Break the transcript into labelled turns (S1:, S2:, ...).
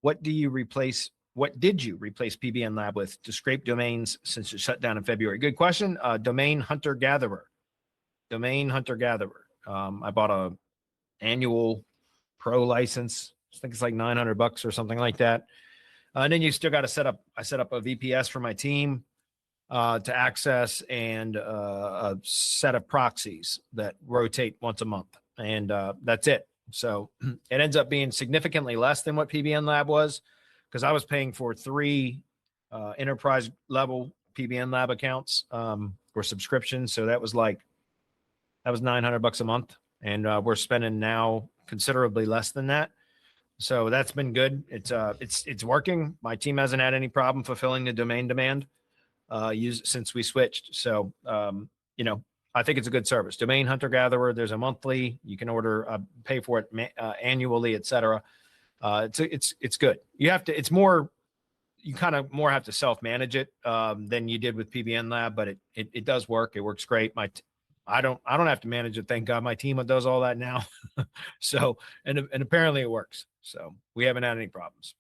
S1: what did you replace PBN Lab with to scrape domains since it shut down in February? Good question. Domain hunter gatherer. I bought a annual pro license. I think it's like $900 or something like that. And then you still got to I set up a VPS for my team to access, and a set of proxies that rotate once a month. And that's it. So it ends up being significantly less than what PBN Lab was, because I was paying for 3 enterprise level PBN Lab accounts or subscriptions. So that was $900 a month. And we're spending now considerably less than that. So that's been good. It's working. My team hasn't had any problem fulfilling the domain demand since we switched. So, I think it's a good service. Domain hunter gatherer. There's a monthly, you can order, pay for it annually, etc. It's good. You kind of more have to self-manage it than you did with PBN Lab, but it does work. It works great. I don't have to manage it. Thank God my team does all that now. So, and apparently it works. So we haven't had any problems.